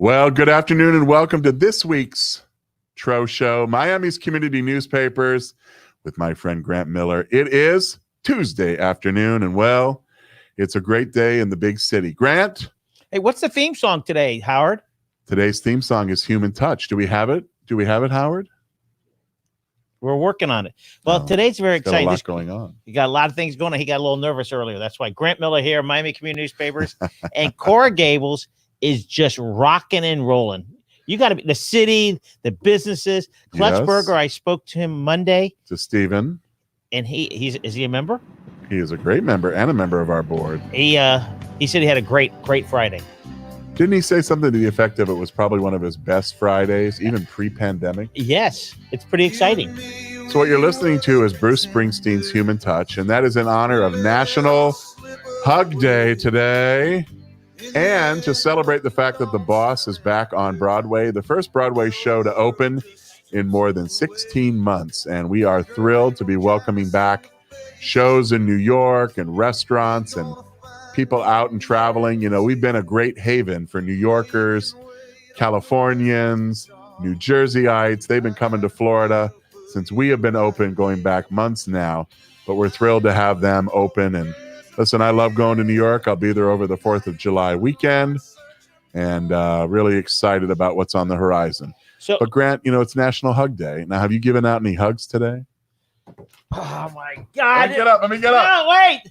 Well, good afternoon and welcome to this week's Tro Show, Miami's community newspapers with my friend Grant Miller. It is Tuesday afternoon and well, it's a great day in the big city. Grant? Hey, what's the theme song today, Howard? Today's theme song is Human Touch. Do we have it? Howard? We're working on it. Well, today's very exciting. Got a lot going on. You got a lot of things going on. He got a little nervous earlier. That's why Grant Miller here, Miami Community Newspapers, and Cora Gables is just rocking and rolling. You got to be the city, the businesses. Klutzberger, I spoke to him Monday. To Stephen. And is he a member? He is a great member and a member of our board. He said he had a great Friday. Didn't he say something to the effect of it was probably one of his best Fridays, even pre-pandemic? Yes, it's pretty exciting. So what you're listening to is Bruce Springsteen's Human Touch, and that is in honor of National Hug Day today. And to celebrate the fact that The Boss is back on Broadway, the first Broadway show to open in more than 16 months. And we are thrilled to be welcoming back shows in New York and restaurants and people out and traveling. You know, we've been a great haven for New Yorkers, Californians, New Jerseyites. They've been coming to Florida since we have been open, going back months now. But we're thrilled to have them open. And listen, I love going to New York. I'll be there over the 4th of July weekend and really excited about what's on the horizon. But Grant, you know, it's National Hug Day. Now, have you given out any hugs today? Oh, my God. Let me get up. No, wait.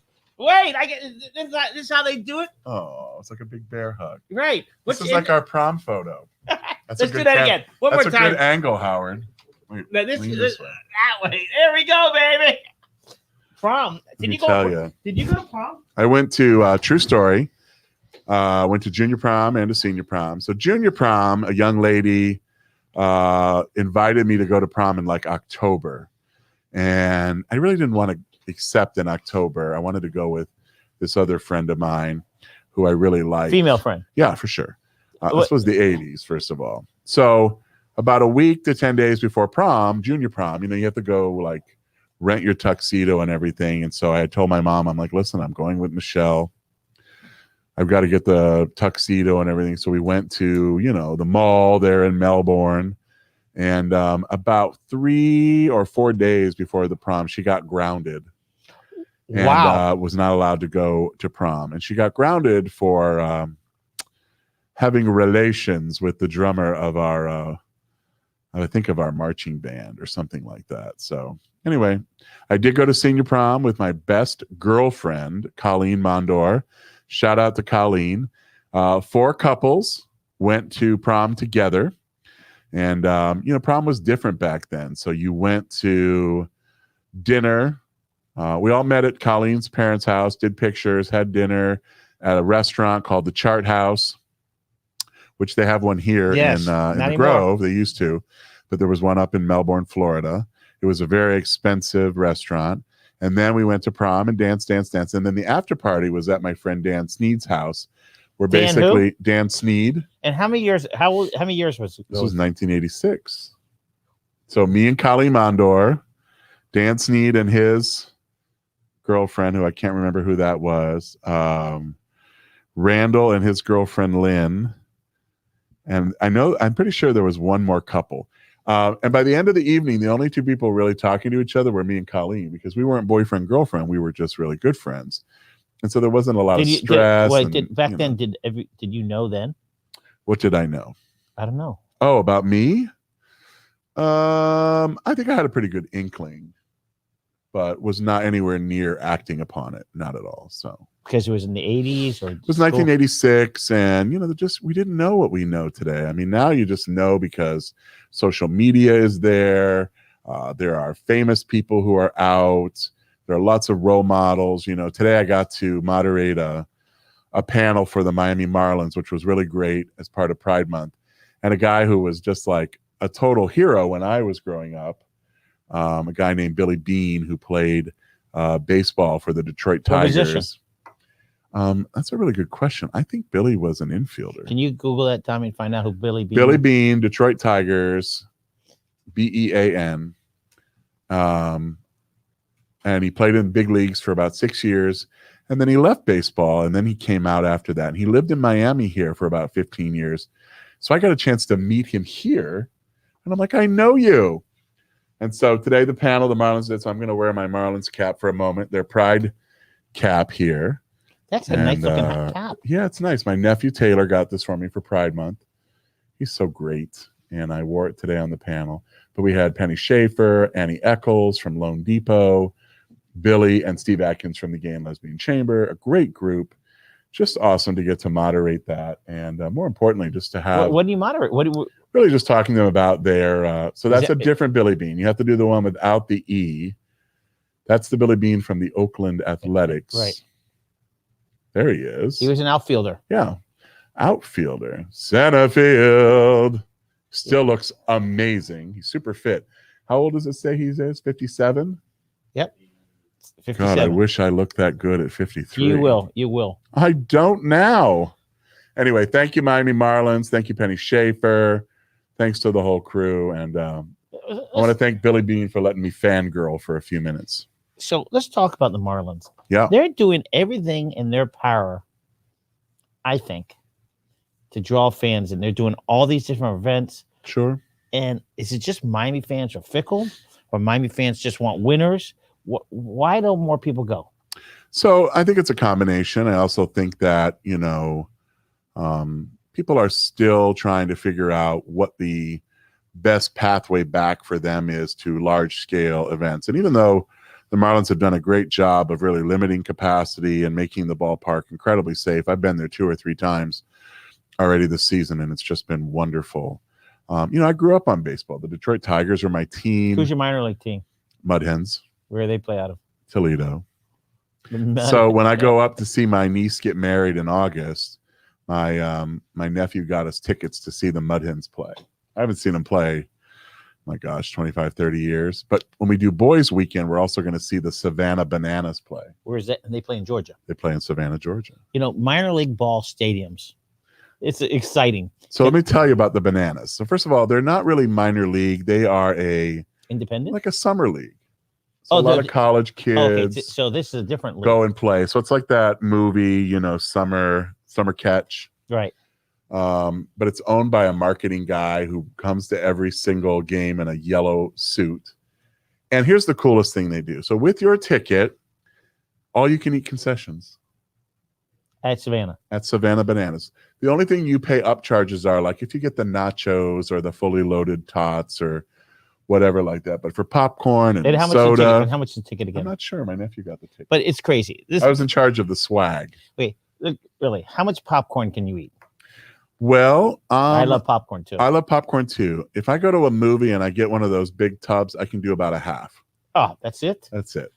This is how they do it? Oh, it's like a big bear hug. Right. This is like our prom photo. Let's do that again. One more time. That's a good angle, Howard. Wait, this way. That way. There we go, baby. Prom. Did you go to prom? I went to true story. Went to junior prom and to senior prom. So junior prom, a young lady invited me to go to prom in like October. And I really didn't want to accept in October. I wanted to go with this other friend of mine who I really like. Female friend. Yeah, for sure. This was the 80s, first of all. So about a week to 10 days before prom, junior prom, you know, you have to go like rent your tuxedo and everything. And so I had told my mom, I'm like, listen, I'm going with Michelle. I've got to get the tuxedo and everything. So we went to, you know, the mall there in Melbourne. And about 3 or 4 days before the prom, she got grounded. And was not allowed to go to prom. And she got grounded for having relations with the drummer of our, I think of our marching band or something like that. So anyway, I did go to senior prom with my best girlfriend, Colleen Mondor. Shout out to Colleen. 4 couples went to prom together. And, you know, prom was different back then. So you went to dinner. We all met at Colleen's parents' house, did pictures, had dinner at a restaurant called the Chart House, which they have one here in the Grove. They used to, but there was one up in Melbourne, Florida. It was a very expensive restaurant. And then we went to prom and danced. And then the after party was at my friend Dan Sneed's house. Where basically Dan Sneed. And how many years? How many years was it? This was 1986. So me and Colleen Mondor, Dan Sneed and his girlfriend, who I can't remember who that was, Randall and his girlfriend Lynn, and I'm pretty sure there was one more couple. And by the end of the evening, the only 2 people really talking to each other were me and Colleen, because we weren't boyfriend girlfriend. We were just really good friends. And so there wasn't a lot of stress. Did you know then? What did I know? I don't know. Oh, about me? I think I had a pretty good inkling, but was not anywhere near acting upon it. Not at all. So because it was in the 80s, or it was 1986, and you know, we didn't know what we know today. I mean, now you just know because social media is there. There are famous people who are out. There are lots of role models. You know, today I got to moderate a panel for the Miami Marlins, which was really great as part of Pride Month. And a guy who was just like a total hero when I was growing up, a guy named Billy Bean, who played baseball for the Detroit Tigers. That's a really good question. I think Billy was an infielder. Can you Google that, Tommy, and find out who Billy Bean Billy Bean, Detroit Tigers, Bean. And he played in big leagues for about 6 years. And then he left baseball, and then he came out after that. And he lived in Miami here for about 15 years. So I got a chance to meet him here. And I'm like, I know you. And so today the panel, the Marlins did, so I'm going to wear my Marlins cap for a moment. Their pride cap here. That's a nice looking cap. Yeah, it's nice. My nephew Taylor got this for me for Pride Month. He's so great. And I wore it today on the panel. But we had Penny Schaefer, Annie Eccles from Lone Depot, Billy and Steve Atkins from the Gay and Lesbian Chamber, a great group. Just awesome to get to moderate that. And more importantly, just to have... What do you moderate? Really just talking to them about their... so that's a different Billy Bean. You have to do the one without the E. That's the Billy Bean from the Oakland Athletics. Right. There he is. He was an outfielder. Yeah. Outfielder. Center field. Still looks amazing. He's super fit. How old does it say he is? 57? Yep. 57. God, I wish I looked that good at 53. You will. You will. I don't now. Anyway, thank you, Miami Marlins. Thank you, Penny Schaefer. Thanks to the whole crew. And I want to thank Billy Bean for letting me fangirl for a few minutes. So let's talk about the Marlins. Yeah. They're doing everything in their power, I think, to draw fans. And they're doing all these different events. Sure. And is it just Miami fans are fickle? Or Miami fans just want winners? Why don't more people go? So I think it's a combination. I also think that, people are still trying to figure out what the best pathway back for them is to large scale events. And even though the Marlins have done a great job of really limiting capacity and making the ballpark incredibly safe, I've been there 2 or 3 times already this season, and it's just been wonderful. I grew up on baseball. The Detroit Tigers are my team. Who's your minor league team? Mud Hens. Where do they play out of? Toledo. So when I go up to see my niece get married in August, my nephew got us tickets to see the Mud Hens play. I haven't seen them play, my gosh, 25, 30 years. But when we do boys weekend, we're also going to see the Savannah Bananas play. Where is that? And they play in Georgia. They play in Savannah, Georgia. Minor league ball stadiums. It's exciting. So let me tell you about the Bananas. So first of all, they're not really minor league. They are independent, like a summer league. So a lot of college kids. Okay, so this is a different league. Go and play. So it's like that movie, Summer Catch. Right. But it's owned by a marketing guy who comes to every single game in a yellow suit. And here's the coolest thing they do. So with your ticket, all you can eat concessions. At Savannah Bananas. The only thing you pay upcharges are like if you get the nachos or the fully loaded tots or whatever like that. But for popcorn and soda. How much is the ticket again? I'm not sure. My nephew got the ticket. But it's crazy. I was in charge of the swag. Wait, really? How much popcorn can you eat? Well, I love popcorn too. I love popcorn too. If I go to a movie and I get one of those big tubs, I can do about a half. Oh, that's it? That's it.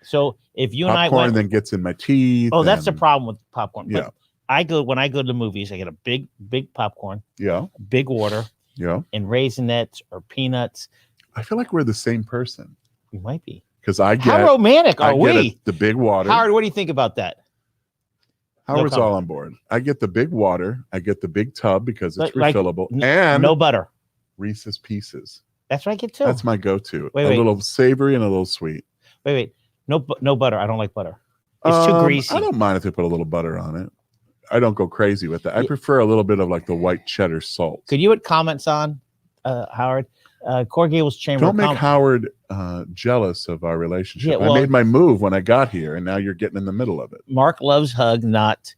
So if you and I popcorn then gets in my teeth. Oh, that's the problem with popcorn. Yeah. But when I go to the movies, I get a big popcorn. Yeah. Big water. Yeah. And raisinets or peanuts. I feel like we're the same person. We might be. Because I get how romantic are we? The big water. Howard, what do you think about that? Howard's all on board. I get the big water. I get the big tub because it's refillable. And no butter. Reese's Pieces. That's what I get too. That's my go-to. Wait. Little savory and a little sweet. Wait. No butter. I don't like butter. It's too greasy. I don't mind if they put a little butter on it. I don't go crazy with that. I prefer a little bit of like the white cheddar salt. Could you put comments on, Howard? Coral Gables Chamber. Don't make Howard jealous of our relationship. Yeah, well, I made my move when I got here, and now you're getting in the middle of it. Mark loves hug, not,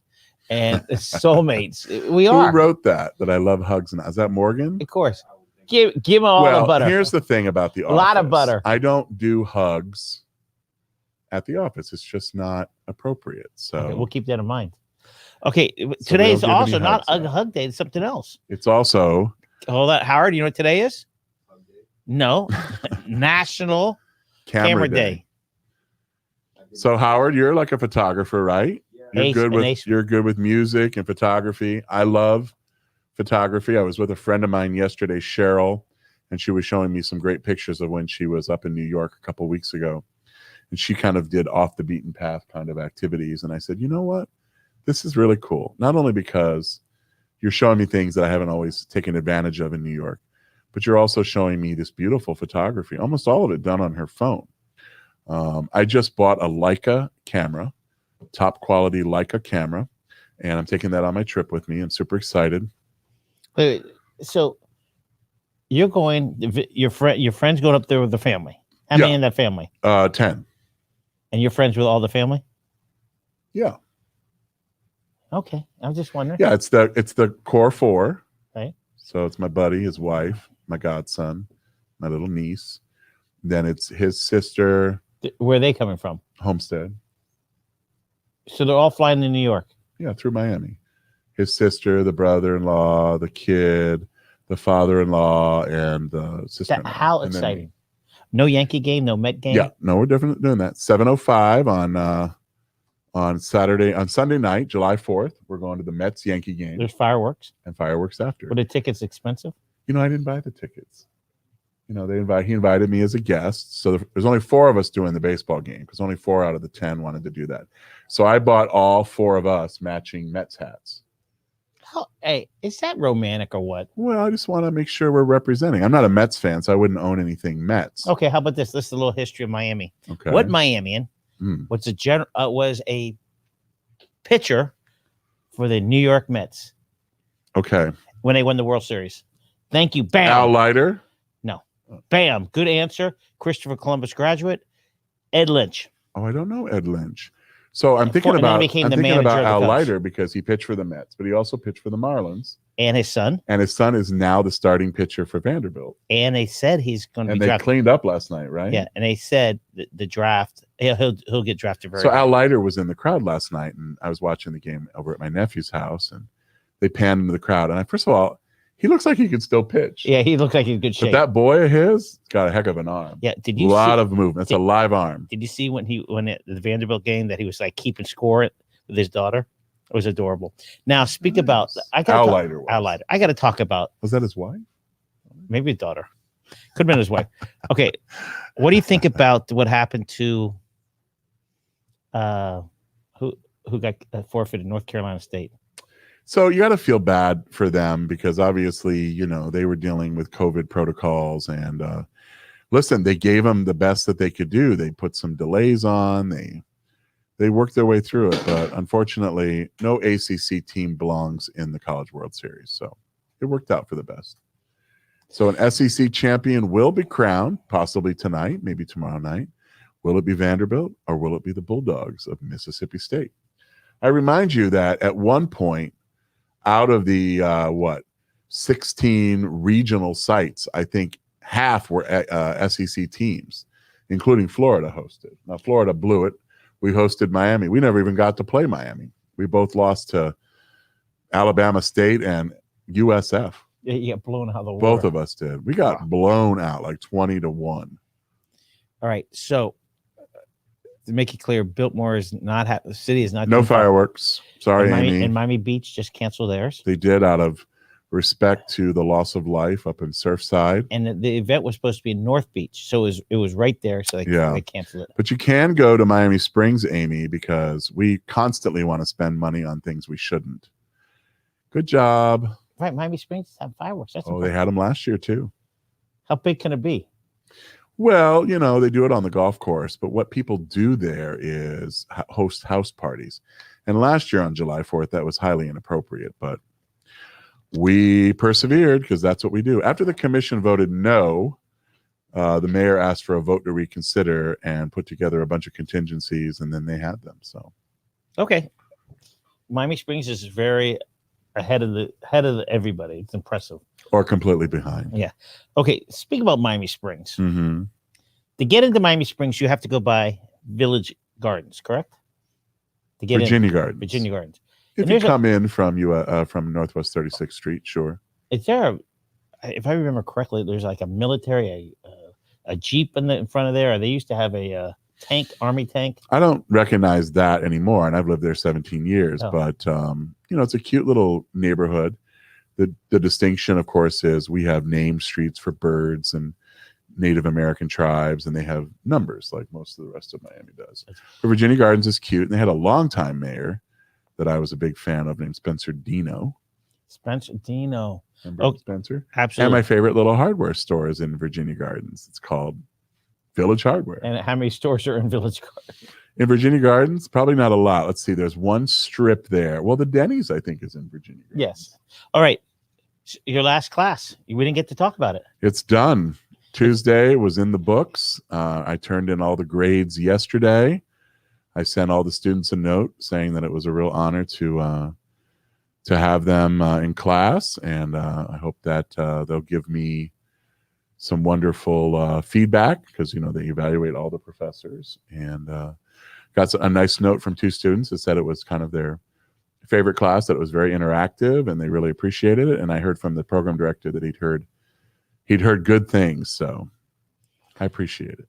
and soulmates. We are. Who wrote that I love hugs? Not? Is that Morgan? Of course. Give him all the butter. Here's the thing about the office. A lot of butter. I don't do hugs at the office. It's just not appropriate. So okay, we'll keep that in mind. Okay, today is also not a hug day. It's something else. It's also. Hold on, Howard. You know what today is? No, National Camera Day. So Howard, you're like a photographer, right? Yeah. You're good with music and photography. I love photography. I was with a friend of mine yesterday, Cheryl, and she was showing me some great pictures of when she was up in New York a couple of weeks ago. And she kind of did off the beaten path kind of activities. And I said, you know what? This is really cool. Not only because you're showing me things that I haven't always taken advantage of in New York, but you're also showing me this beautiful photography, almost all of it done on her phone. I just bought a Leica camera, top quality Leica camera, and I'm taking that on my trip with me. I'm super excited. Wait, so you're going, your friend's going up there with the family. How many Yeah. in that family? 10. And you're friends with all the family? Yeah. Okay, I was just wondering. Yeah, it's the core 4. Right. So it's my buddy, his wife, my godson, my little niece. Then it's his sister, Where are they coming from? Homestead. So they're all flying to New York. Yeah, through Miami. His sister, the brother-in-law, the kid, the father-in-law, and the sister-in-law. How And then me. exciting! No Yankee game, no Met game. Yeah, no, we're definitely doing that. 7:05 on Sunday night, July 4th. We're going to the Mets Yankee game There's fireworks. and fireworks after. Were the tickets expensive? I didn't buy the tickets. He invited me as a guest. So there's only 4 of us doing the baseball game because only 4 out of the 10 wanted to do that. So I bought all 4 of us matching Mets hats. Hey, is that romantic or what? Well, I just want to make sure we're representing. I'm not a Mets fan, so I wouldn't own anything Mets. Okay, how about this? This is a little history of Miami. Okay. What Miamian was a pitcher for the New York Mets Okay. when they won the World Series? Thank you. Bam. Al Leiter. No. Bam. Good answer. Christopher Columbus graduate. Ed Lynch. Oh, I don't know Ed Lynch. So I'm And thinking then about became the manager of the Al Cubs. Leiter because he pitched for the Mets, but he also pitched for the Marlins. And his son. And his son is now the starting pitcher for Vanderbilt. And they said he's going to be And they drafted. cleaned up last night, right? Yeah. And they said the draft, he'll get drafted very So high. Al Leiter was in the crowd last night, and I was watching the game over at my nephew's house, and they panned into the crowd. And first of all, he looks like he could still pitch. Yeah, he looked like he's in good But shape. that boy of his got a heck of an arm. Yeah. Did A you lot see, of movement. That's a live arm. Did you see when at the Vanderbilt game that he was like keeping score with his daughter? It was adorable. Now speak about Al Leiter. Al Leiter. I got to talk about Was that his wife? maybe his daughter. Could have been his wife. Okay, what do you think about what happened to who got forfeited? North Carolina State. So you got to feel bad for them because obviously, they were dealing with COVID protocols and listen, they gave them the best that they could do. They put some delays on. They worked their way through it, but unfortunately, no ACC team belongs in the College World Series. So it worked out for the best. So an SEC champion will be crowned, possibly tonight, maybe tomorrow night. Will it be Vanderbilt or will it be the Bulldogs of Mississippi State? I remind you that at one point, out of the 16 regional sites, I think half were SEC teams, including Florida hosted. Now, Florida blew it. We hosted Miami. We never even got to play Miami. We both lost to Alabama State and USF. Yeah, you got blown out of the water. Both of us did. We got blown out like 20-1. All right, so to make it clear, Biltmore is not the city is not No fireworks. Sorry, Amy. And Miami Beach just canceled theirs. They did out of respect to the loss of life up in Surfside. And the event was supposed to be in North Beach, so it was right there. So they canceled it. But you can go to Miami Springs, Amy, because we constantly want to spend money on things we shouldn't. Good job. Right, Miami Springs have fireworks. That's They had them last year too. How big can it be? Well, they do it on the golf course, but what people do there is host house parties. And last year on July 4th, that was highly inappropriate, but we persevered because that's what we do. After the commission voted no, the mayor asked for a vote to reconsider and put together a bunch of contingencies, and then they had them. So, okay, Miami Springs is very ahead of everybody. It's impressive. Or completely behind. Yeah. Okay. Speak about Miami Springs. Mm-hmm. To get into Miami Springs, you have to go by Village Gardens, correct? To get Virginia Gardens. Virginia Gardens. If you come in from Northwest 36th Street, sure. Is there, if I remember correctly, there's like a military, a Jeep in front of there. They used to have a tank, army tank. I don't recognize that anymore, and I've lived there 17 years. But it's a cute little neighborhood. The distinction, of course, is we have named streets for birds and Native American tribes, and they have numbers like most of the rest of Miami does. But Virginia Gardens is cute, and they had a longtime mayor that I was a big fan of named Spencer Dino. Spencer Dino. Remember Spencer? Absolutely. And my favorite little hardware store is in Virginia Gardens. It's called Village Hardware. And how many stores are in Village Gardens? In Virginia Gardens, probably not a lot. Let's see. There's one strip there. Well, the Denny's, I think, is in Virginia Gardens. Yes. All right. Your last class. We didn't get to talk about it. It's done. Tuesday was in the books. I turned in all the grades yesterday. I sent all the students a note saying that it was a real honor to have them in class, and I hope that they'll give me some wonderful feedback, because they evaluate all the professors, and got a nice note from 2 students that said it was kind of their favorite class, that it was very interactive and they really appreciated it. And I heard from the program director that he'd heard good things, so I appreciate it.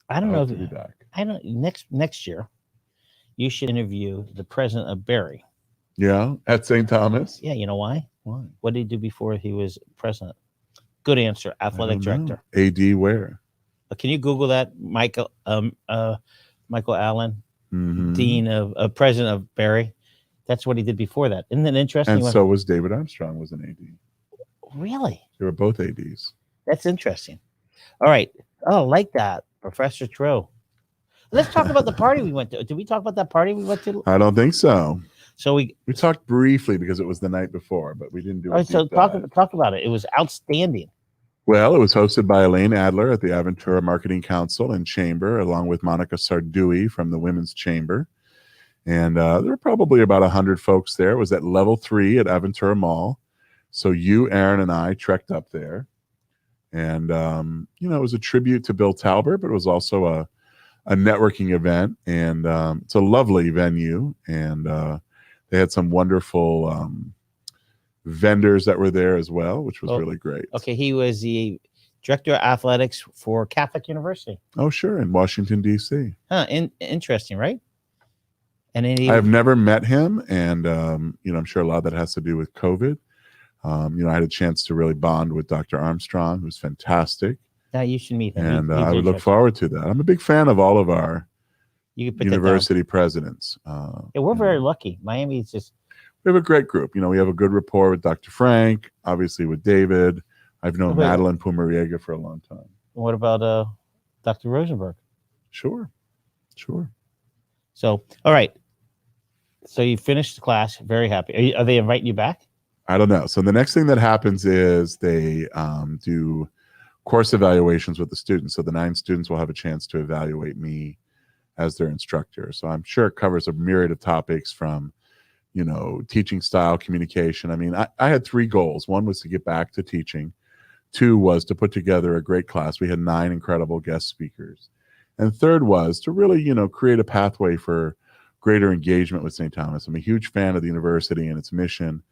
I don't know. To be back. I don't. Next year, you should interview the president of Barry. Yeah, at St. Thomas. Yeah, you know why? Why? What did he do before he was president? Good answer. Athletic director. AD where? Can you Google that, Michael? Michael Allen, Mm-hmm. dean of president of Barry. That's what he did before that. Isn't that interesting? And so was David Armstrong, was an AD. Really? They were both ADs. That's interesting. All right. Oh, like that, Professor Trow. Let's talk about the party we went to. Did we talk about that party we went to? I don't think so. So we talked briefly because it was the night before, but we didn't do it. So talk about it. It was outstanding. Well, it was hosted by Elaine Adler at the Aventura Marketing Council and Chamber, along with Monica Sardui from the Women's Chamber. And there were probably about 100 folks there. It was at level 3 at Aventura Mall. So you, Aaron, and I trekked up there. And, it was a tribute to Bill Talbert, but it was also a networking event. And it's a lovely venue. And they had some wonderful vendors that were there as well, which was really great. Okay, he was the director of athletics for Catholic University. Oh, sure, in Washington, D.C. Huh, interesting, right? And I've never met him, and I'm sure a lot of that has to do with COVID. I had a chance to really bond with Dr. Armstrong, who's fantastic. Yeah, you should meet him. And I would look forward to that. I'm a big fan of all of our university presidents. Yeah, we're very lucky. Miami is just... We have a great group. We have a good rapport with Dr. Frank, obviously with David. I've known Madeline Pumariega for a long time. What about Dr. Rosenberg? Sure. So, all right. So you finished the class. Very happy. Are they inviting you back? I don't know. So the next thing that happens is they do course evaluations with the students. So the 9 students will have a chance to evaluate me as their instructor. So I'm sure it covers a myriad of topics from teaching style, communication. I mean, I had 3 goals. 1 was to get back to teaching. 2 was to put together a great class. We had 9 incredible guest speakers. And 3rd was to really, create a pathway for greater engagement with St. Thomas. I'm a huge fan of the university and its mission.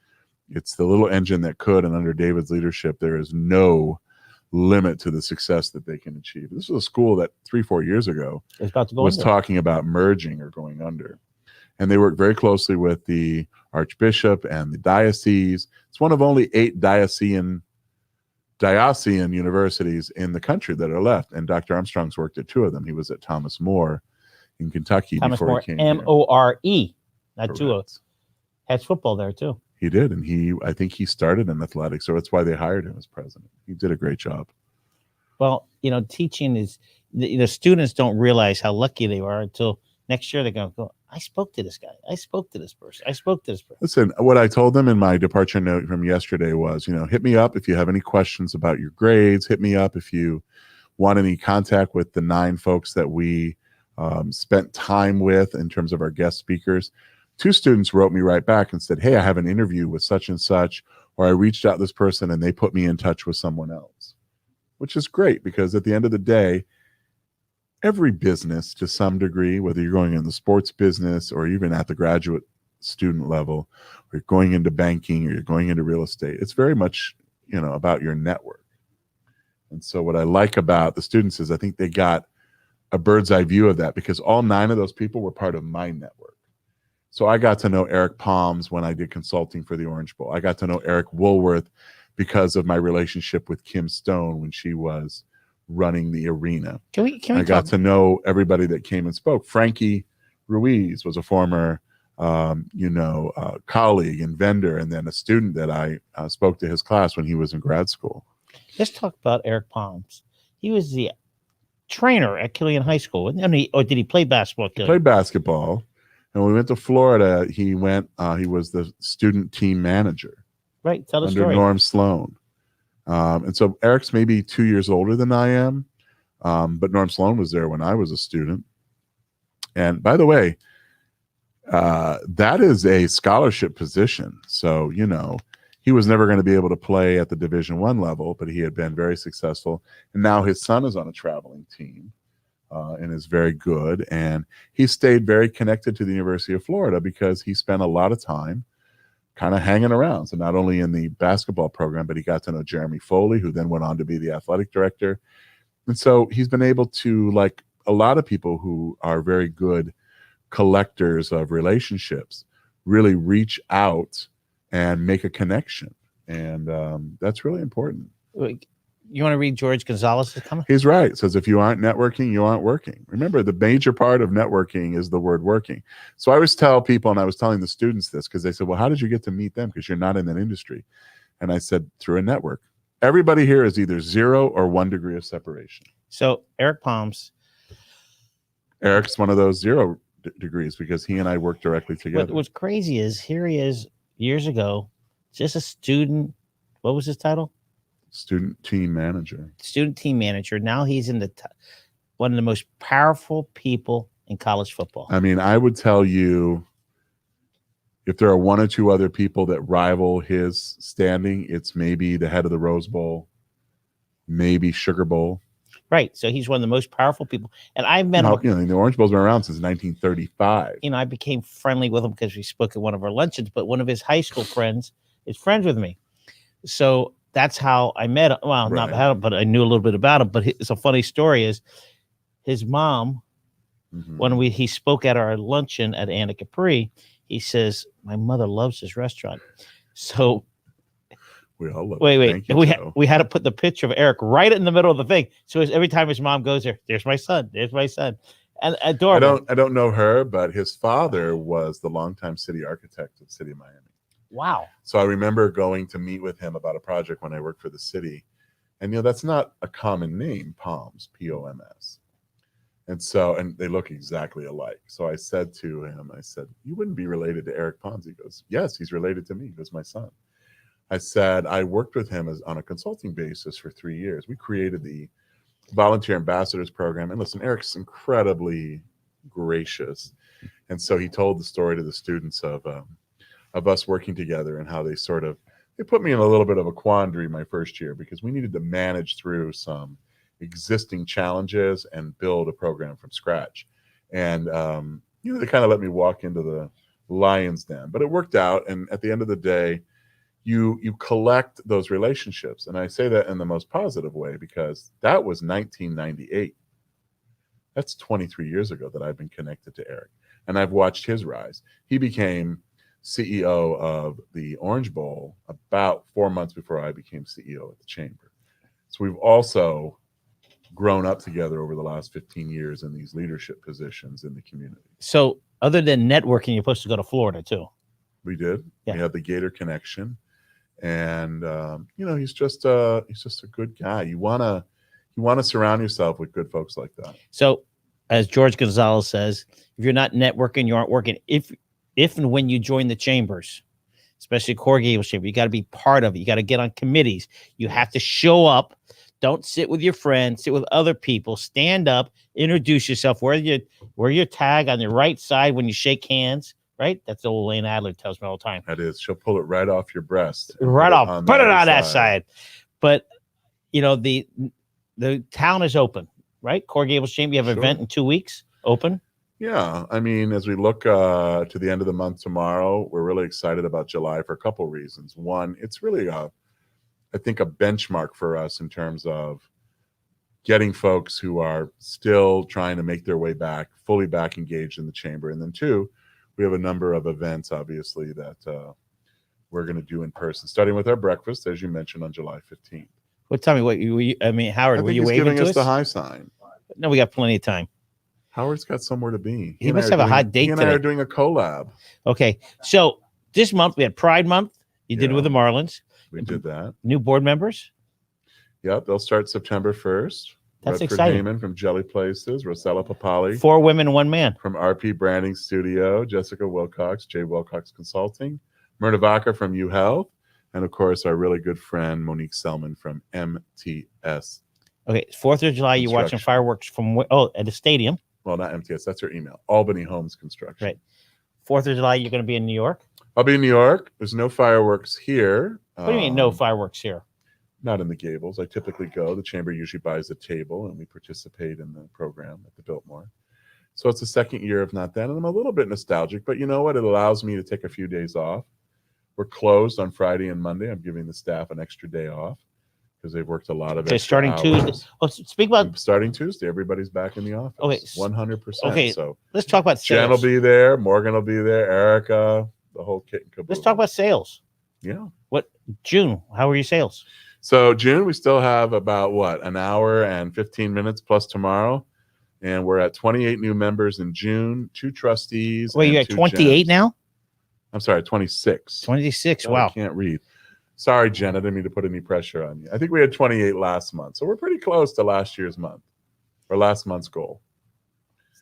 It's the little engine that could, and under David's leadership, there is no limit to the success that they can achieve. This was a school that 3-4 years ago was talking about merging or going under. And they work very closely with the Archbishop and the diocese. It's one of only 8 diocesan universities in the country that are left. And Dr. Armstrong's worked at 2 of them. He was at Thomas More in Kentucky before he came here. More, not 2 Has football there too. He did, and I think he started in athletics, so that's why they hired him as president. He did a great job. Well, teaching is the students don't realize how lucky they are until next year they're going to go, I spoke to this guy. I spoke to this person. I spoke to this person. Listen, what I told them in my departure note from yesterday was, hit me up if you have any questions about your grades. Hit me up if you want any contact with the 9 folks that we spent time with in terms of our guest speakers. 2 students wrote me right back and said, hey, I have an interview with such and such, or I reached out to this person and they put me in touch with someone else, which is great because at the end of the day, every business to some degree, whether you're going in the sports business or even at the graduate student level, or you're going into banking or you're going into real estate, it's very much, about your network. And so what I like about the students is I think they got a bird's eye view of that because all 9 of those people were part of my network. So I got to know Eric Palms when I did consulting for the Orange Bowl. I got to know Eric Woolworth because of my relationship with Kim Stone when she was running the arena. I got to know everybody that came and spoke. Frankie Ruiz was a former, colleague and vendor, and then a student that I spoke to his class when he was in grad school. Let's talk about Eric Palms. He was the trainer at Killian High School, or did he play basketball? He played basketball. And when we went to Florida, he was the student team manager. Right. Tell the under story. Norm Sloan. And so Eric's maybe 2 years older than I am, but Norm Sloan was there when I was a student. And by the way, that is a scholarship position. So, he was never going to be able to play at the Division I level, but he had been very successful. And now his son is on a traveling team and is very good. And he stayed very connected to the University of Florida because he spent a lot of time kind of hanging around. So not only in the basketball program, but he got to know Jeremy Foley, who then went on to be the athletic director. And so he's been able to, like a lot of people who are very good collectors of relationships, really reach out and make a connection. And that's really important. You want to read George Gonzalez's comment? He's right. It says, if you aren't networking, you aren't working. Remember, the major part of networking is the word working. So I always tell people, and I was telling the students this, because they said, well, how did you get to meet them? Because you're not in that industry. And I said, through a network. Everybody here is either 0 or 1 degree of separation. So Eric Palms. Eric's one of those 0 degrees because he and I work directly together. What's crazy is here he is years ago, just a student. What was his title? Student team manager. Student team manager. Now he's in one of the most powerful people in college football. I mean, I would tell you, if there are 1 or 2 other people that rival his standing, it's maybe the head of the Rose Bowl, maybe Sugar Bowl. Right. So he's one of the most powerful people. And I met him. The Orange Bowl's been around since 1935. I became friendly with him because we spoke at one of our luncheons, but one of his high school friends is friends with me. So that's how I met him. Well, not how, but I knew a little bit about him. But it's a funny story is his mom, when he spoke at our luncheon at Anna Capri, he says, my mother loves this restaurant. So we all love wait. We had to put the picture of Eric right in the middle of the thing. So every time his mom goes there's my son. There's my son. And adorable. I don't know her, but his father was the longtime city architect of the city of Miami. Wow. So I remember going to meet with him about a project when I worked for the city. And, that's not a common name, Palms, P-O-M-S. And they look exactly alike. So I said to him, you wouldn't be related to Eric Palms? He goes, yes, he's related to me. He goes, my son. I said, I worked with him on a consulting basis for 3 years. We created the Volunteer Ambassadors Program. And listen, Eric's incredibly gracious. And so he told the story to the students of us working together and how they put me in a little bit of a quandary my first year because we needed to manage through some existing challenges and build a program from scratch. And, they kind of let me walk into the lion's den, but it worked out. And at the end of the day, you collect those relationships. And I say that in the most positive way because that was 1998. That's 23 years ago that I've been connected to Eric. And I've watched his rise. He became CEO of the Orange Bowl about 4 months before I became CEO at the Chamber. So we've also grown up together over the last 15 years in these leadership positions in the community. So other than networking, you're supposed to go to Florida too. We did. Yeah. We had the Gator connection. And he's just a good guy. You wanna surround yourself with good folks like that. So, as George Gonzalez says, if you're not networking, you aren't working. If and when you join the chambers, especially Core Gables Chamber, you got to be part of it. You got to get on committees. You have to show up. Don't sit with your friends. Sit with other people. Stand up. Introduce yourself. Wear your tag on your right side when you shake hands. Right? That's the old Lane Adler tells me all the time. That is. She'll pull it right off your breast. Right off. Put it on that side. But, the town is open, right? Core Gables Chamber, you have an event in 2 weeks. Open. Yeah. I mean, as we look to the end of the month tomorrow, we're really excited about July for a couple of reasons. One, it's really, I think, a benchmark for us in terms of getting folks who are still trying to make their way back, fully back engaged in the chamber. And then 2, we have a number of events, obviously, that we're going to do in person, starting with our breakfast, as you mentioned, on July 15th. Well, tell me Howard, were you waving giving to us the high sign? No, we got plenty of time. Howard's got somewhere to be. He must have a hot date today. He and I are doing a collab. Okay, so this month we had Pride Month. You did it with the Marlins. We did that. New board members? Yep, they'll start September 1st. That's Redford exciting. Heyman from Jelly Places, Rosella Papali 4 women, 1 man. from RP Branding Studio, Jessica Wilcox, Jay Wilcox Consulting, Myrna Vaca from U Health, and of course our really good friend Monique Selman from MTS. Okay, 4th of July, you're watching Construction. fireworks from at the stadium. Well, not MTS. That's her email. Albany Homes Construction. Right. 4th of July, you're going to be in New York. I'll be in New York. There's no fireworks here. What do you mean no fireworks here? Not in the Gables. I typically go. The chamber usually buys a table, and we participate in the program at the Biltmore. So it's the second year of not that, and I'm a little bit nostalgic. But you know what? It allows me to take a few days off. We're closed on Friday and Monday. I'm giving the staff an extra day off because they've worked a lot of. Okay, starting hours. Tuesday. Oh, speak about starting Tuesday. Everybody's back in the office. Okay, 100%. okay, so let's talk about Jen will sales. be there. Morgan will be there. Erica, the whole kit and caboodle. Let's talk about sales. Yeah. June, how are your sales? So June, we still have about an hour and 15 minutes plus tomorrow. And we're at 28 new members in June, 2 trustees. Wait, you're at 28 now? I'm sorry, 26. 26. God, Wow. I can't read. Sorry, Jen. I didn't mean to put any pressure on you. I think we had 28 last month. So we're pretty close to last year's month or last month's goal.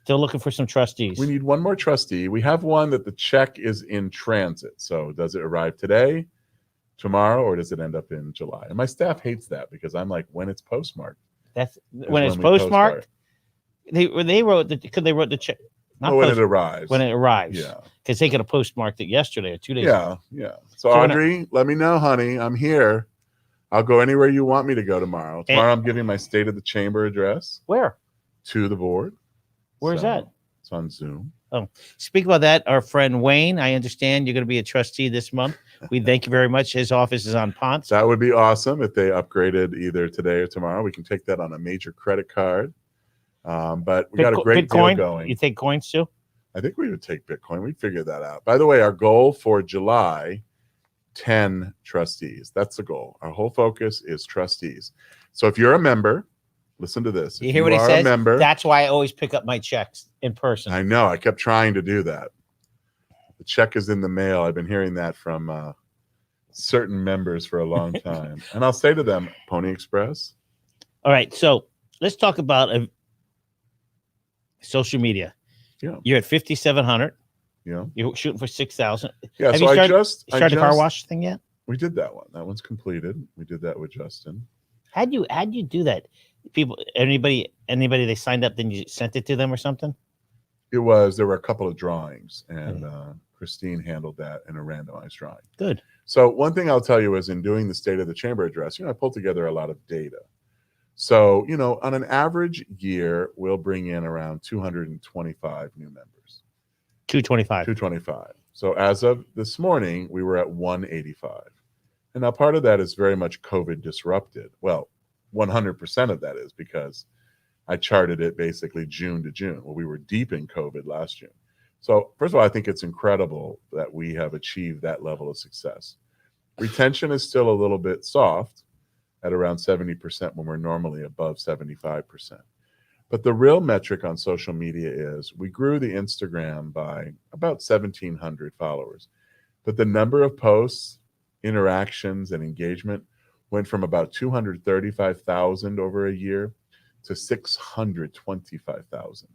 Still looking for some trustees. We need one more trustee. We have one that the check is in transit. So does it arrive today, tomorrow, or does it end up in July? And my staff hates that because I'm like, when it's postmarked. That's when it's we postmarked. They wrote the check. When it arrives. When it arrives. Yeah. Because they could have postmarked it yesterday or 2 days ago. Yeah. So Audrey, let me know, honey. I'm here. I'll go anywhere you want me to go tomorrow. Tomorrow I'm giving my State of the Chamber address. Where? To the board. Where's that? It's on Zoom. Oh, speak about that. Our friend Wayne, I understand you're going to be a trustee this month. We thank you very much. His office is on Ponce. That would be awesome if they upgraded either today or tomorrow. We can take that on a major credit card. But we got a great Bitcoin deal going. You take coins too? I think we would take Bitcoin. We'd figure that out. By the way, our goal for July, 10 trustees. That's the goal. Our whole focus is trustees. So if you're a member, listen to this. You hear what he says? That's why I always pick up my checks in person. I know. I kept trying to do that. The check is in the mail. I've been hearing that from certain members for a long time. And I'll say to them, Pony Express. All right. So let's talk about social media. Yeah. You're at 5,700. Yeah. You're shooting for 6,000. Yeah. Have so you I just started the car wash thing yet? We did that one. That one's completed. We did that with Justin. How'd you do that? People, anybody they signed up, then you sent it to them or something? There were a couple of drawings, and Christine handled that in a randomized drawing. Good. So one thing I'll tell you is in doing the State of the Chamber address, I pulled together a lot of data. So, on an average year, we'll bring in around 225 new members. 225. 225. So as of this morning, we were at 185. And now part of that is very much COVID disrupted. Well, 100% of that is because I charted it basically June to June. Well, we were deep in COVID last June. So first of all, I think it's incredible that we have achieved that level of success. Retention is still a little bit soft at around 70% when we're normally above 75%. But the real metric on social media is we grew the Instagram by about 1,700 followers. But the number of posts, interactions, and engagement went from about 235,000 over a year to 625,000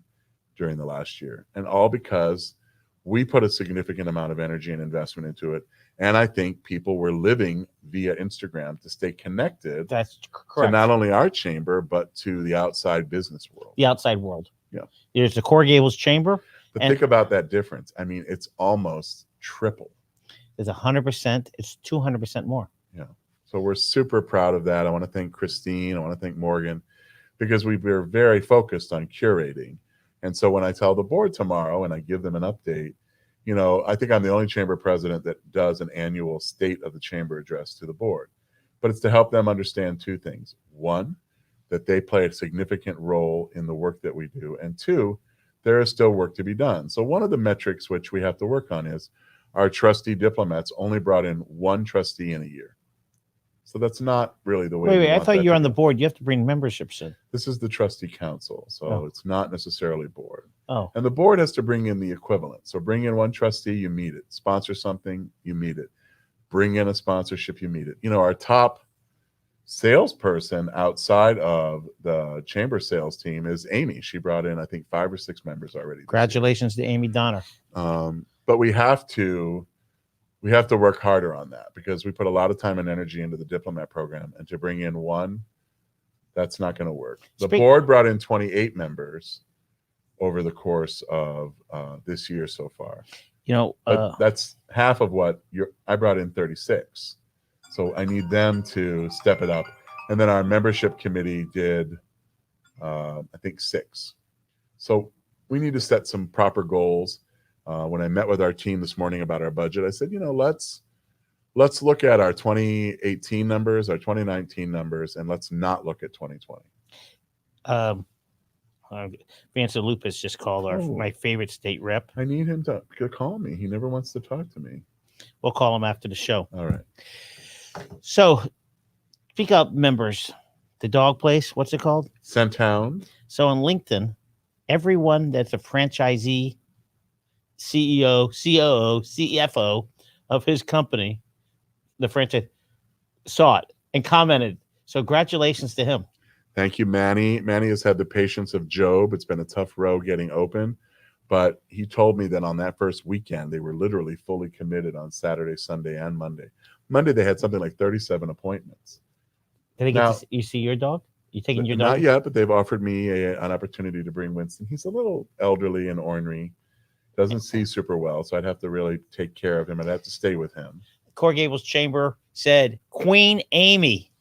during the last year. And all because we put a significant amount of energy and investment into it. And I think people were living via Instagram to stay connected. That's correct. To not only our chamber, but to the outside business world. The outside world. Yeah. There's the Core Gables Chamber. But think about that difference. I mean, it's almost triple. It's 100%. It's 200% more. Yeah. So we're super proud of that. I want to thank Christine. I want to thank Morgan because we were very focused on curating. And so when I tell the board tomorrow and I give them an update, I think I'm the only chamber president that does an annual State of the Chamber address to the board. But it's to help them understand two things. One, that they play a significant role in the work that we do. And two, there is still work to be done. So one of the metrics which we have to work on is our trustee diplomats only brought in one trustee in a year. So that's not really the way. Wait, I thought you were on the board. You have to bring memberships in. This is the trustee council. So it's not necessarily board. Oh. And the board has to bring in the equivalent. So bring in one trustee, you meet it. Sponsor something, you meet it. Bring in a sponsorship, you meet it. Our top salesperson outside of the chamber sales team is Amy. She brought in, I think, 5 or 6 members already. Congratulations to Amy Donner. But we have to we have to work harder on that because we put a lot of time and energy into the diplomat program, and to bring in one, that's not going to work. The board brought in 28 members over the course of this year so far. But that's half of what I brought in 36. So I need them to step it up. And then our membership committee did, I think, 6. So we need to set some proper goals. When I met with our team this morning about our budget, I said, let's look at our 2018 numbers, our 2019 numbers, and let's not look at 2020. Vance Lupus just called my favorite state rep. I need him to call me. He never wants to talk to me. We'll call him after the show. All right. So, speak up, members. The dog place, what's it called? Centown. So on LinkedIn, everyone that's a franchisee, CEO, COO, CFO of his company, the franchise, saw it and commented. So congratulations to him. Thank you, Manny. Manny has had the patience of Job. It's been a tough road getting open, but he told me that on that first weekend, they were literally fully committed on Saturday, Sunday, and Monday. Monday, they had something like 37 appointments. Did they get you see your dog? You taking your dog? Not yet, but they've offered me an opportunity to bring Winston. He's a little elderly and ornery. Doesn't see super well, so I'd have to really take care of him. I'd have to stay with him. Coral Gables Chamber said Queen Amy.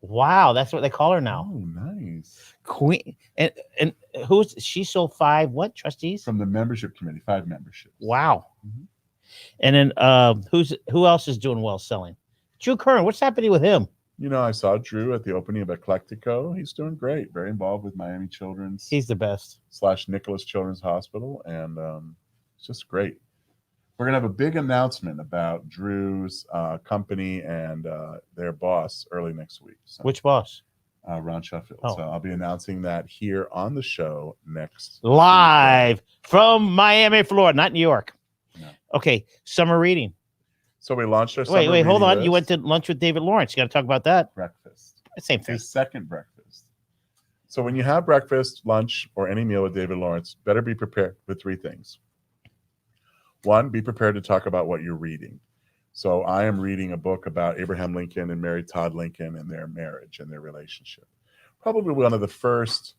Wow, that's what they call her now. Oh, nice. Queen. And who's she? Sold 5 what trustees? From the membership committee, 5 memberships. Wow. Mm-hmm. And then who else is doing well selling? Drew Curran. What's happening with him? I saw Drew at the opening of Eclectico. He's doing great. Very involved with Miami Children's. He's the best. / Nicholas Children's Hospital. And it's just great. We're going to have a big announcement about Drew's company and their boss early next week. So, which boss? Ron Sheffield. Oh. So I'll be announcing that here on the show next. Live from Miami, Florida, not New York. No. Okay, summer reading. So we launched our summer Wait, hold on. list. You went to lunch with David Lawrence. You got to talk about that. Breakfast. Same thing. His second breakfast. So when you have breakfast, lunch, or any meal with David Lawrence, better be prepared with 3 things. 1, be prepared to talk about what you're reading. So I am reading a book about Abraham Lincoln and Mary Todd Lincoln and their marriage and their relationship. Probably one of the first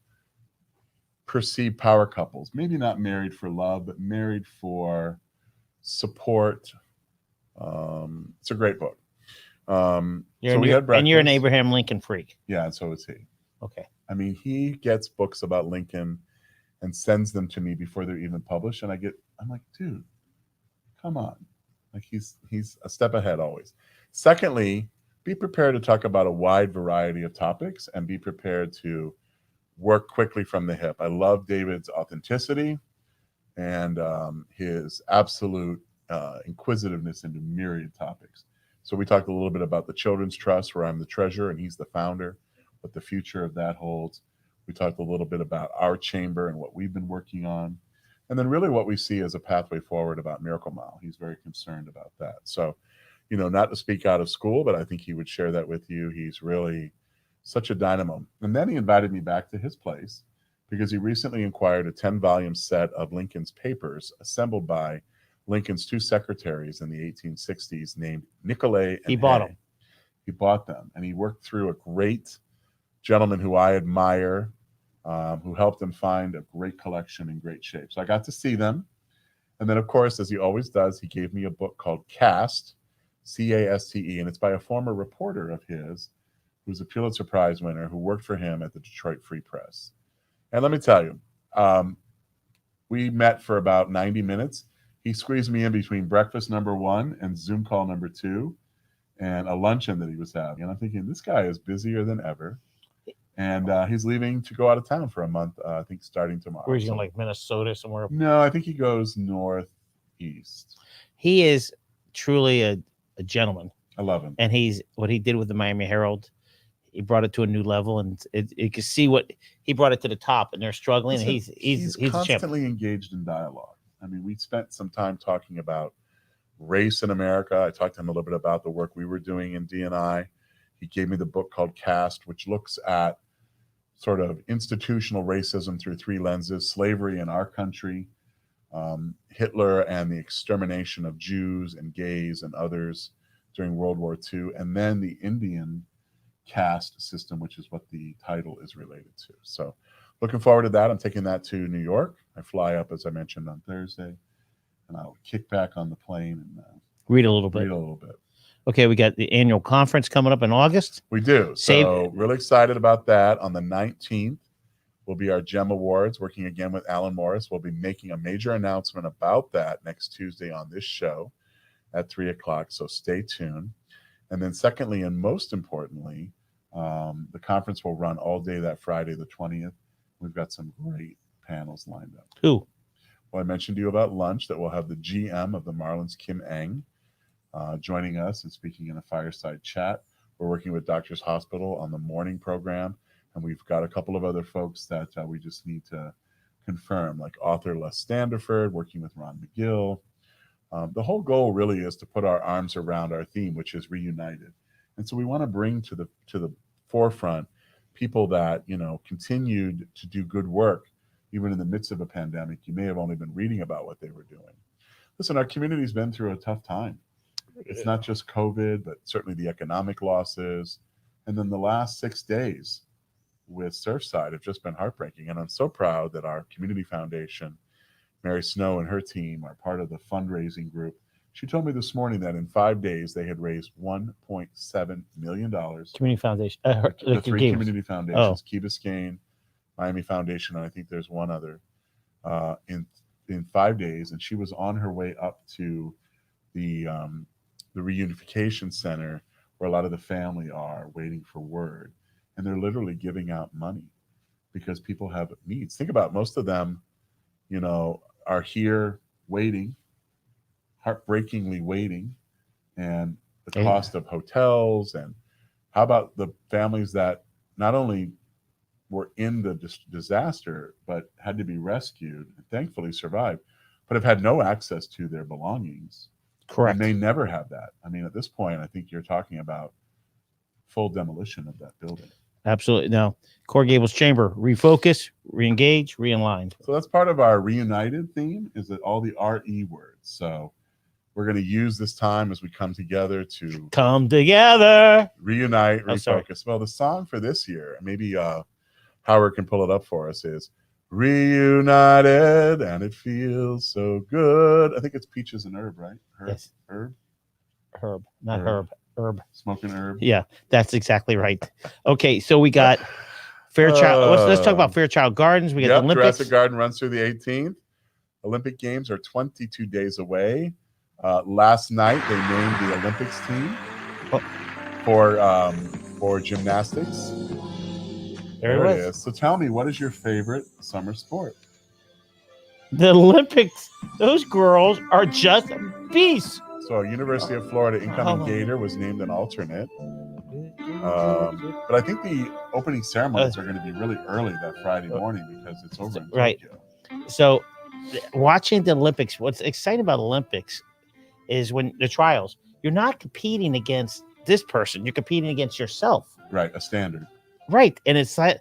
perceived power couples. Maybe not married for love, but married for support. It's a great book. You're an Abraham Lincoln freak. Yeah, and so is he. Okay. I mean, he gets books about Lincoln and sends them to me before they're even published, and I'm like, dude, come on. Like he's a step ahead always. Secondly, be prepared to talk about a wide variety of topics and be prepared to work quickly from the hip. I love David's authenticity and his absolute inquisitiveness into myriad topics. So we talked a little bit about the Children's Trust, where I'm the treasurer and he's the founder, what the future of that holds. We talked a little bit about our chamber and what we've been working on. And then really what we see as a pathway forward about Miracle Mile. He's very concerned about that. So, not to speak out of school, but I think he would share that with you. He's really such a dynamo. And then he invited me back to his place because he recently acquired a 10-volume set of Lincoln's papers assembled by Lincoln's 2 secretaries in the 1860s named Nicolay and He bought them. He bought them. And he worked through a great gentleman who I admire, who helped him find a great collection in great shape. So I got to see them. And then, of course, as he always does, he gave me a book called Caste, C-A-S-T-E, and it's by a former reporter of his who's a Pulitzer Prize winner who worked for him at the Detroit Free Press. And let me tell you, we met for about 90 minutes. He squeezed me in between breakfast number 1 and Zoom call number 2 and a luncheon that he was having. And I'm thinking, this guy is busier than ever. And he's leaving to go out of town for a month, I think, starting tomorrow. Where he's going, like Minnesota somewhere? No, I think he goes northeast. He is truly a gentleman. I love him. And what he did with the Miami Herald, he brought it to a new level, and you can see what he brought it to the top, and they're struggling. And he's constantly engaged in dialogue. I mean, we spent some time talking about race in America. I talked to him a little bit about the work we were doing in D&I. He gave me the book called Caste, which looks at sort of institutional racism through 3 lenses: slavery in our country, Hitler and the extermination of Jews and gays and others during World War II, and then the Indian caste system, which is what the title is related to. So looking forward to that. I'm taking that to New York. I fly up, as I mentioned, on Thursday, and I'll kick back on the plane and read a little bit. read a little bit. Okay, we got the annual conference coming up in August. We do. So really excited about that. On the 19th will be our GEM Awards, working again with Alan Morris. We'll be making a major announcement about that next Tuesday on this show at 3 o'clock, so stay tuned. And then secondly, and most importantly, the conference will run all day that Friday, the 20th. We've got some great panels lined up. Who? Well, I mentioned to you about lunch, that we'll have the GM of the Marlins, Kim Eng, joining us and speaking in a fireside chat. We're working with Doctors Hospital on the morning program, and we've got a couple of other folks that we just need to confirm, like author Les Standiford, working with Ron McGill. The whole goal really is to put our arms around our theme, which is reunited. And so we want to bring to the forefront people that, continued to do good work, even in the midst of a pandemic. You may have only been reading about what they were doing. Listen, our community's been through a tough time. It's not just COVID, but certainly the economic losses. And then the last 6 days with Surfside have just been heartbreaking. And I'm so proud that our community foundation, Mary Snow and her team, are part of the fundraising group. She told me this morning that in 5 days they had raised $1.7 million. Community Foundation. The three community foundations, Key Biscayne, Miami Foundation, and I think there's one other, in 5 days. And she was on her way up to the reunification center where a lot of the family are waiting for word. And they're literally giving out money because people have needs. Think about it, most of them, are here waiting, heartbreakingly waiting, and the cost of hotels. And how about the families that not only were in the disaster, but had to be rescued and thankfully survived, but have had no access to their belongings. Correct. And they never have that. I mean, at this point, I think you're talking about full demolition of that building. Absolutely. Now, Coral Gables Chamber, refocus, reengage, realign. So that's part of our reunited theme, is that all the RE words. So we're going to use this time as we come together to reunite, refocus. Well, the song for this year, maybe Howard can pull it up for us, is Reunited and It Feels So Good. I think it's Peaches and Herb, right? Yes. Herb, not Herb. Herb. Smoking Herb. Yeah, that's exactly right. Okay, so we got Fairchild. Let's talk about Fairchild Gardens. We got the Olympics. Jurassic Garden runs through the 18th. Olympic Games are 22 days away. Last night they named the Olympics team for gymnastics. There it is. So tell me, what is your favorite summer sport? The Olympics. Those girls are just beasts. So University of Florida incoming Gator was named an alternate. But I think the opening ceremonies are going to be really early that Friday morning because it's over in Tokyo. So watching the Olympics, what's exciting about Olympics is when the trials, you're not competing against this person. You're competing against yourself. Right, a standard. Right. And it's not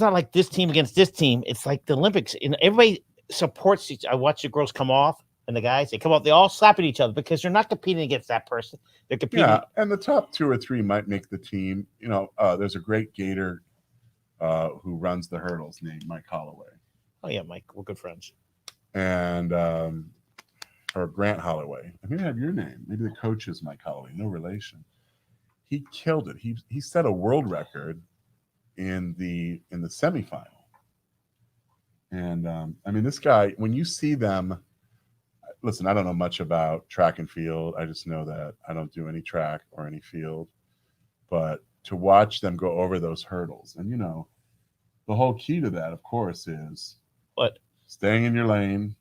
like this team against this team. It's like the Olympics. And everybody supports each. I watch the girls come off. And the guys, they come out, they all slap at each other because they're not competing against that person. They're competing. Yeah, and the top 2 or 3 might make the team. There's a great Gator who runs the hurdles named Mike Holloway. Oh, yeah, Mike. We're good friends. And or Grant Holloway. I may have your name. Maybe the coach is Mike Holloway. No relation. He killed it. He set a world record in the semifinal. And I mean, this guy, when you see them. Listen, I don't know much about track and field. I just know that I don't do any track or any field. But to watch them go over those hurdles, and the whole key to that, of course, is what? Staying in your lane,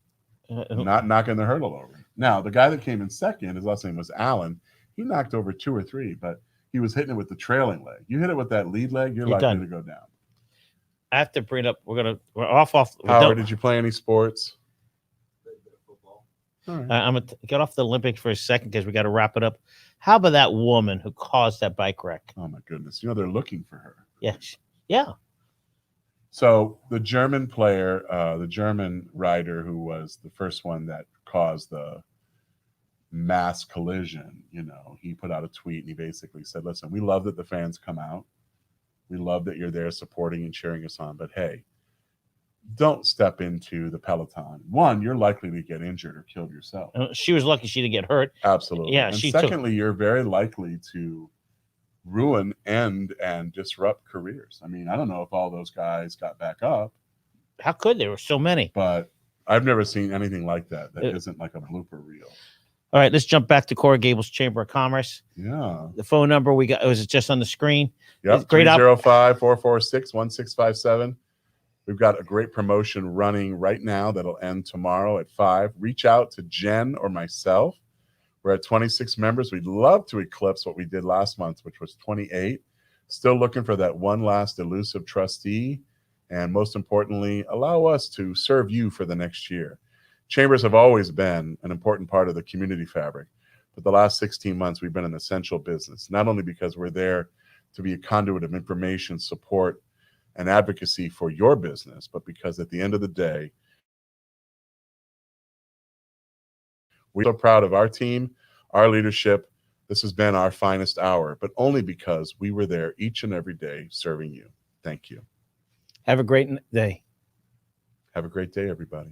not knocking the hurdle over. Now, the guy that came in second, his last name was Allen. He knocked over 2 or 3, but he was hitting it with the trailing leg. You hit it with that lead leg, you're likely to go down. I have to bring it up. We're off. Howard, did you play any sports? Right. I'm going to get off the Olympics for a second because we got to wrap it up. How about that woman who caused that bike wreck? Oh, my goodness. They're looking for her. Yes. Yeah. So the German player, the German rider who was the first one that caused the mass collision, he put out a tweet and he basically said, listen, we love that the fans come out. We love that you're there supporting and cheering us on. But hey, don't step into the peloton. One, you're likely to get injured or killed yourself. She was lucky she didn't get hurt. Absolutely. Yeah. And She secondly, you're very likely to ruin, end, and disrupt careers. I mean, I don't know if all those guys got back up. How could there were so many? But I've never seen anything like that. That isn't like a blooper reel. All right, let's jump back to Coral Gables Chamber of Commerce. Yeah. The phone number we got, it was just on the screen. Yep. 305-446-1657. We've got a great promotion running right now that'll end tomorrow at 5. Reach out to Jen or myself. We're at 26 members. We'd love to eclipse what we did last month, which was 28. Still looking for that one last elusive trustee. And most importantly, allow us to serve you for the next year. Chambers have always been an important part of the community fabric. But the last 16 months, we've been an essential business, not only because we're there to be a conduit of information, support, and advocacy for your business, but because at the end of the day, we're so proud of our team, our leadership. This has been our finest hour, but only because we were there each and every day serving you. Thank you. Have a great day. Have a great day, everybody.